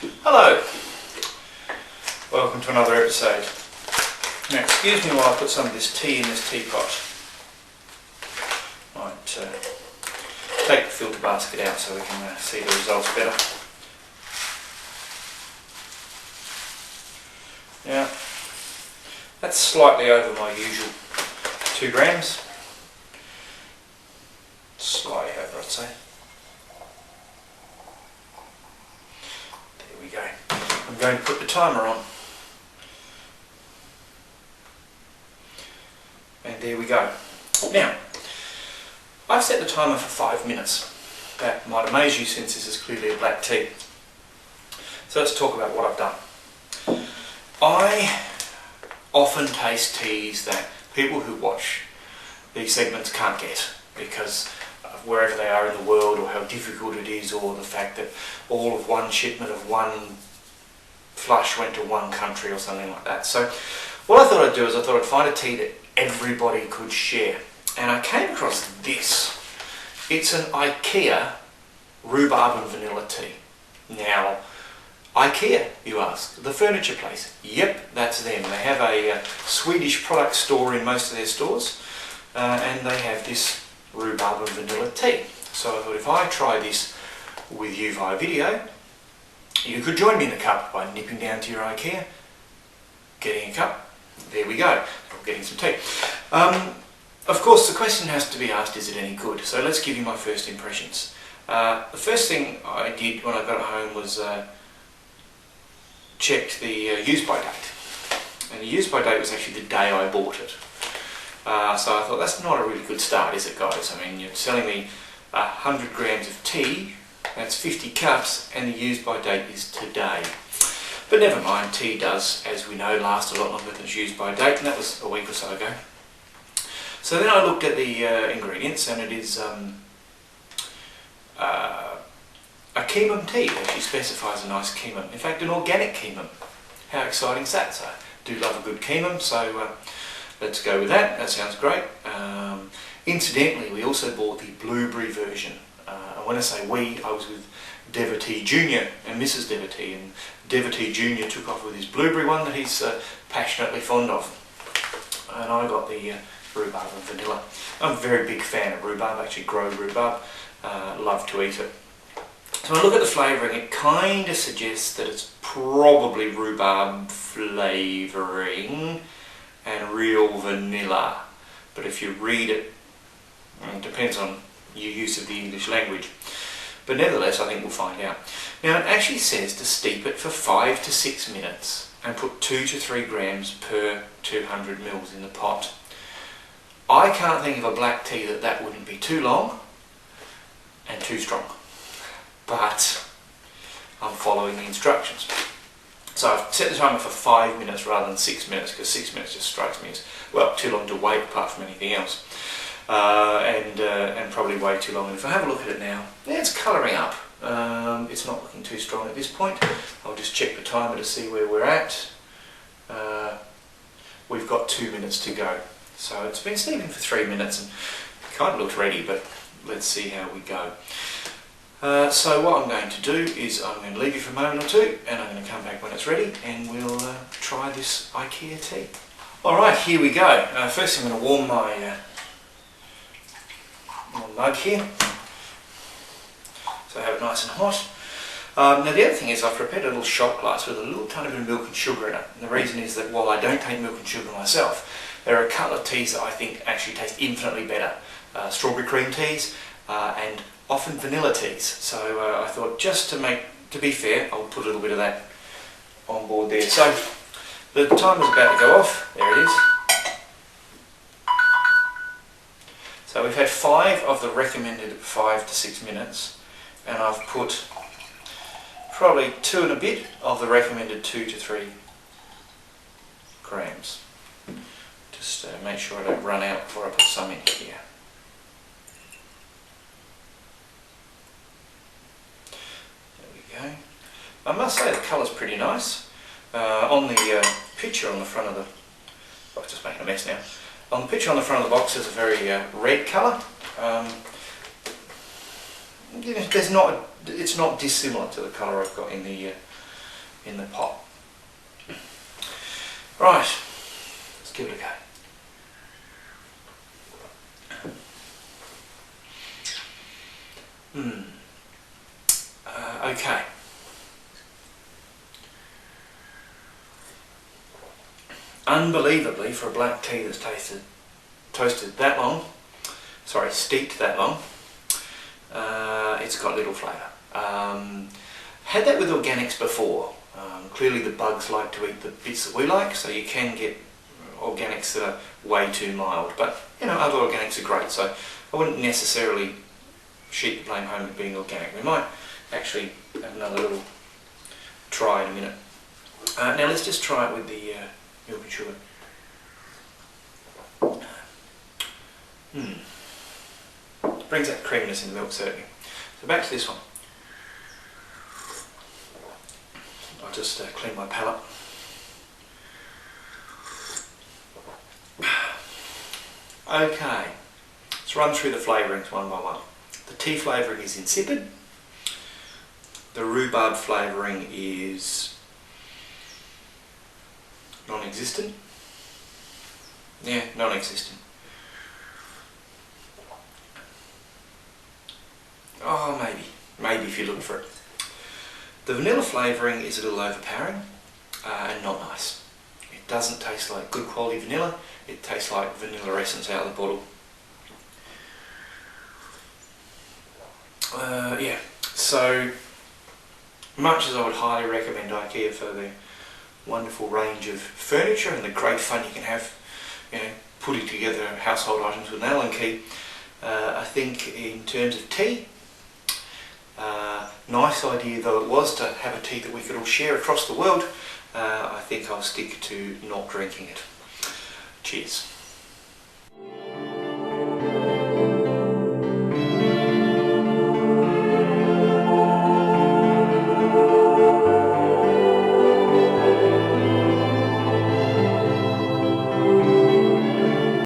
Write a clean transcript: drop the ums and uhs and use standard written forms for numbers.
Hello, welcome to another episode. Now excuse me while I put some of this tea in this teapot. Might take the filter basket out so we can see the results better. Now that's slightly over my usual 2 grams. Slightly over, I'd say. There we go. I'm going to put the timer on. And there we go. Now, I've set the timer for 5 minutes. That might amaze you since this is clearly a black tea. So let's talk about what I've done. I often taste teas that people who watch these segments can't get because of wherever they are in the world, or how difficult it is, or the fact that all of one shipment of one flush went to one country or something like that. So what I thought I'd do is I thought I'd find a tea that everybody could share. And I came across this. It's an IKEA Rhubarb and Vanilla tea. Now, IKEA, you ask, the furniture place. Yep, that's them. They have a Swedish product store in most of their stores, and they have this rhubarb and vanilla tea. So I thought if I try this with you via video, you could join me in the cup by nipping down to your IKEA, getting a cup, there we go, or getting some tea. Of course the question has to be asked, is it any good? So let's give you my first impressions. The first thing I did when I got it home was checked the use by date. And the use by date was actually the day I bought it. So I thought, that's not a really good start, is it, guys? I mean, you're selling me 100 grams of tea, that's 50 cups, and the use by date is today. But never mind, tea does, as we know, last a lot longer than its use by date, and that was a week or so ago. So then I looked at the ingredients, and it is a quinum tea. It actually specifies a nice quinum. In fact, an organic quinum. How exciting is that? So I do love a good quinum, so let's go with that. That sounds great. Incidentally, we also bought the blueberry version. And when I say we, I was with Devotea Jr. and Mrs. Devotea, and Devotea Jr. took off with his blueberry one that he's passionately fond of. And I got the rhubarb and vanilla. I'm a very big fan of rhubarb. I actually grow rhubarb. Love to eat it. So when I look at the flavouring, it kind of suggests that it's probably rhubarb flavouring and real vanilla. But if you read it, it depends on your use of the English language. But nevertheless, I think we'll find out. Now it actually says to steep it for 5 to 6 minutes and put 2 to 3 grams per 200 mils in the pot. I can't think of a black tea that wouldn't be too long and too strong. But I'm following the instructions. So I've set the timer for 5 minutes rather than 6 minutes, because 6 minutes just strikes me as, well, too long to wait apart from anything else. And probably way too long. And if I have a look at it now, yeah, it's colouring up. It's not looking too strong at this point. I'll just check the timer to see where we're at. We've got 2 minutes to go. So it's been steeping for 3 minutes and it kind of looks ready, but let's see how we go. So what I'm going to do is I'm going to leave you for a moment or two, and I'm going to come back when it's ready, and we'll try this IKEA tea. Alright, here we go. First I'm going to warm my mug here, so I have it nice and hot. Now the other thing is I've prepared a little shot glass with a little tiny bit of milk and sugar in it. And the reason is that while I don't take milk and sugar myself, there are a couple of teas that I think actually taste infinitely better. Strawberry cream teas and often vanilla teas. So I thought, just to be fair, I'll put a little bit of that on board there. So the timer's about to go off. There it is. So we've had 5 of the recommended 5 to 6 minutes, and I've put probably 2 and a bit of the recommended 2 to 3 grams. Just make sure I don't run out before I put some in here. I must say the colour's pretty nice. On the picture on the front of the... Oh, just making a mess now. On the picture on the front of the box there's a very red colour. It's not dissimilar to the colour I've got in the in the pot. Right, let's give it a go. Okay. Unbelievably, for a black tea that's toasted that long, steeped that long, it's got little flavour. Had that with organics before. Clearly the bugs like to eat the bits that we like, so you can get organics that are way too mild, but you know, other organics are great, so I wouldn't necessarily sheet the blame home with being organic. We might actually have another little try in a minute. Now let's just try it with the milk and sugar. Brings that creaminess in the milk, certainly. So back to this one. I'll just clean my palate. Okay, let's run through the flavourings one by one. The tea flavouring is insipid. The rhubarb flavouring is non-existent. Yeah, non-existent. Oh, maybe if you look for it. The vanilla flavouring is a little overpowering and not nice. It doesn't taste like good quality vanilla, it tastes like vanilla essence out of the bottle. Yeah, so much as I would highly recommend IKEA for the wonderful range of furniture and the great fun you can have, you know, putting together household items with an Allen key, I think in terms of tea, nice idea though it was to have a tea that we could all share across the world, I think I'll stick to not drinking it. Cheers.